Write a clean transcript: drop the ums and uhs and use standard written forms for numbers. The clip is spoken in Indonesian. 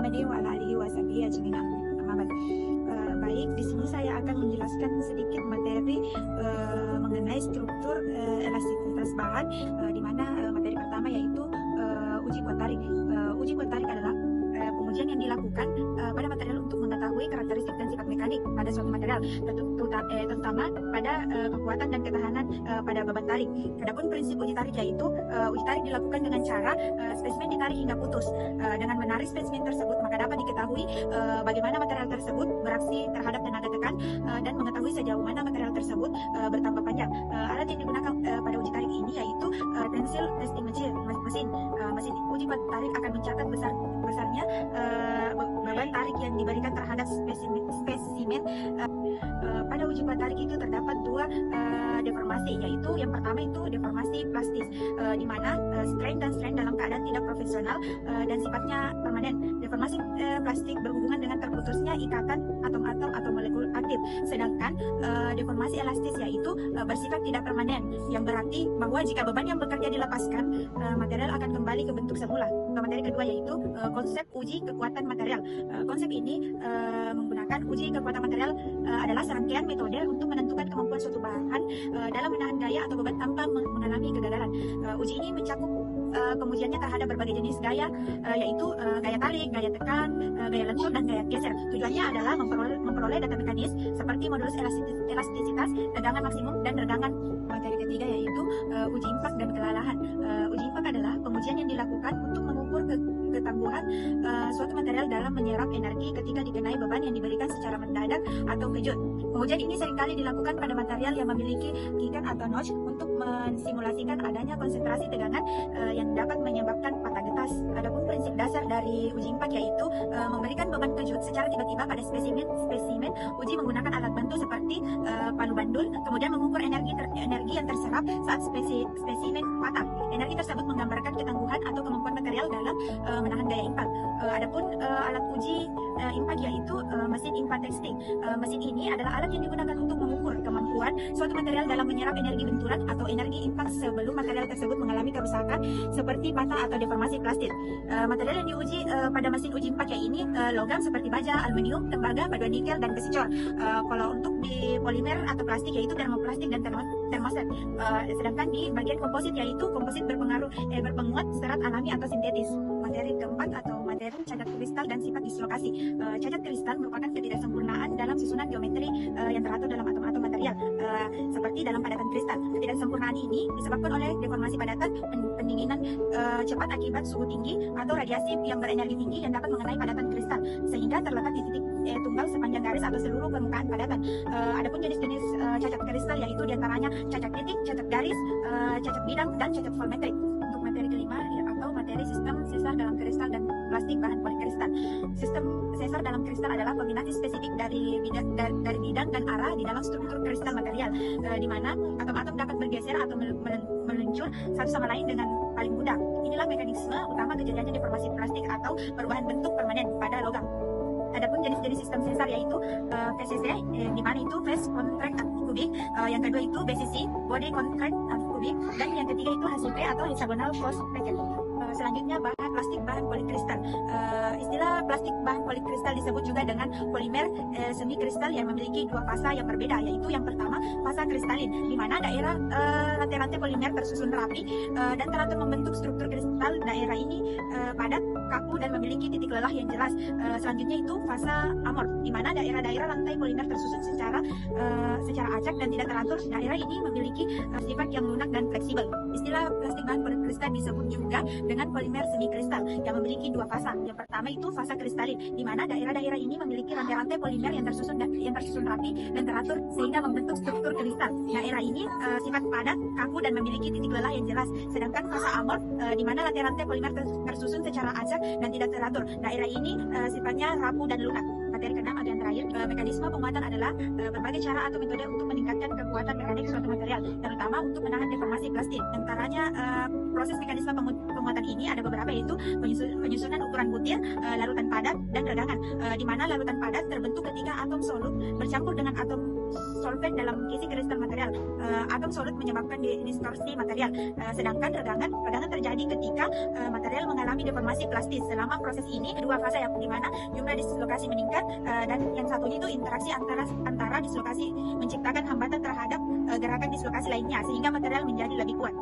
Muhammadin wa ala alihi washabihi ajmain. Baik, di sini saya akan menjelaskan sedikit materi mengenai struktur elastisitas bahan, di mana materi pertama yaitu uji kuat tarik. Uji kuat tarik adalah pengujian yang dilakukan pada material untuk mengetahui karakteristik dan sifat mekanik pada suatu material, terutama pada kekuatan dan ketahanan pada beban tarik. Adapun prinsip uji tarik yaitu uji tarik dilakukan dengan cara spesimen ditarik hingga putus. Dengan menarik spesimen tersebut, maka dapat diketahui bagaimana material tersebut beraksi terhadap tenaga tekan dan mengetahui sejauh mana material tersebut bertambah panjang. Alat yang digunakan pada uji tarik ini yaitu tensile testing mesin. Mesin uji kuat tarik akan mencatat besarnya beban tarik yang diberikan terhadap spesimen. Pada uji kuat tarik itu terdapat dua deformasi, yaitu yang pertama itu deformasi plastis, di mana strain dan strain dalam keadaan tidak profesional dan sifatnya permanen. Deformasi plastik berhubungan dengan terputusnya ikatan atom-atom atau molekul aktif, sedangkan deformasi elastis yaitu bersifat tidak permanen, yang berarti bahwa jika beban yang bekerja dilepaskan, material akan kembali ke bentuk semula. Materi kedua yaitu konsep uji kekuatan material. Konsep ini menggunakan uji kekuatan material adalah serangkaian metode untuk menentukan kemampuan suatu bahan dalam menahan gaya atau beban tanpa mengalami kegagalan. Uji ini mencakup pengujiannya terhadap berbagai jenis gaya, yaitu gaya tarik, gaya tekan, gaya lentur, dan gaya geser. Tujuannya adalah memperoleh data mekanis seperti modulus elastisitas, tegangan maksimum, dan regangan. Materi ketiga yaitu uji impak dan kelelahan. Uji impak adalah pengujian yang dilakukan untuk mengukur ketangguhan suatu material dalam menyerap energi ketika dikenai beban yang diberikan secara mendadak atau kejut. Pengujian ini seringkali dilakukan pada material yang memiliki gigan atau notch untuk mensimulasikan adanya konsentrasi tegangan yang dapat menyebabkan patah getas. Adapun prinsip dasar dari uji impak yaitu memberikan beban kejut secara tiba-tiba pada spesimen. Uji menggunakan alat bantu seperti palu bandul, kemudian mengukur energi yang terserap saat spesimen patah. Energi tersebut menggambarkan ketangguhan atau kemampuan material dalam menahan gaya impak. Adapun alat uji impak yaitu mesin impact testing. Mesin ini adalah alat yang digunakan untuk mengukur kemampuan suatu material dalam menyerap energi benturan atau energi impak sebelum material tersebut mengalami kerusakan seperti patah atau deformasi plastik. Material yang diuji pada mesin uji impak ini logam seperti baja, aluminium, tembaga, paduan nikel, dan besi cor. Kalau untuk di polimer atau plastik yaitu termoplastik dan termoset. Sedangkan di bagian komposit yaitu komposit berpenguat serat alami atau sintetis. Materi keempat atau materi cacat kristal dan sifat dislokasi. Cacat kristal merupakan ketidaksempurnaan dalam susunan geometri yang teratur dalam atom-atom material, seperti dalam padatan kristal. Ketidaksempurnaan ini disebabkan oleh deformasi padatan, pendinginan cepat akibat suhu tinggi, atau radiasi yang berenergi tinggi yang dapat mengenai padatan kristal, sehingga terletak di titik tunggal sepanjang garis atau seluruh permukaan padatan. Adapun jenis-jenis cacat kristal yaitu diantaranya cacat titik, cacat garis, cacat bidang, dan cacat volumetrik. Untuk materi kelima atau materi sistem sesar dalam kristal dan plastik bahan polikristal. Sistem sesar dalam kristal adalah kombinasi spesifik dari bidang dan arah di dalam struktur kristal material, di mana atom-atom dapat bergeser atau meluncur satu sama lain dengan paling mudah. Inilah mekanisme utama kejadiannya deformasi plastik atau perubahan bentuk permanen pada logam. Adapun jenis-jenis sistem sesar yaitu VCC, di mana itu phase contract kubik, yang kedua itu BCC, body contract kubik, dan yang ketiga itu HCP atau hexagonal cross bracket. Selanjutnya plastik bahan polikristal. Istilah plastik bahan polikristal disebut juga dengan polimer semi kristal yang memiliki dua fasa yang berbeda, yaitu yang pertama fasa kristalin, di mana daerah rantai-rantai polimer tersusun rapi dan teratur membentuk struktur kristal. Daerah ini padat, kaku, dan memiliki titik lelah yang jelas. Selanjutnya itu fasa amor, di mana daerah-daerah rantai polimer tersusun secara acak dan tidak teratur. Daerah ini memiliki sifat yang lunak dan fleksibel. Istilah plastik bahan polikristal disebut juga dengan polimer semi kristal yang memiliki dua fasa. Yang pertama itu fasa kristalin, di mana daerah-daerah ini memiliki rantai-rantai polimer yang tersusun rapi dan teratur sehingga membentuk struktur kristal. Daerah ini sifat padat, kaku, dan memiliki titik lelah yang jelas. Sedangkan fasa amor, di mana rantai-rantai polimer tersusun secara acak dan tidak teratur. Daerah ini sifatnya rapuh dan lunak. Materi keenam atau yang terakhir, mekanisme penguatan adalah berbagai cara atau metode untuk meningkatkan kekuatan mekanik suatu material, terutama untuk menahan deformasi plastik. Antaranya proses mekanisme penguatan ini ada beberapa, yaitu penyusunan ukuran butir, larutan padat, dan regangan, di mana larutan padat terbentuk ketika atom solut bercampur dengan atom solvent dalam kisi kristal material. atom solut menyebabkan distorsi material. Sedangkan regangan terjadi ketika material mengalami deformasi plastis. Selama proses ini dua fase yang di mana jumlah dislokasi meningkat dan yang satunya itu interaksi antara dislokasi menciptakan hambatan terhadap gerakan dislokasi lainnya sehingga material menjadi lebih kuat.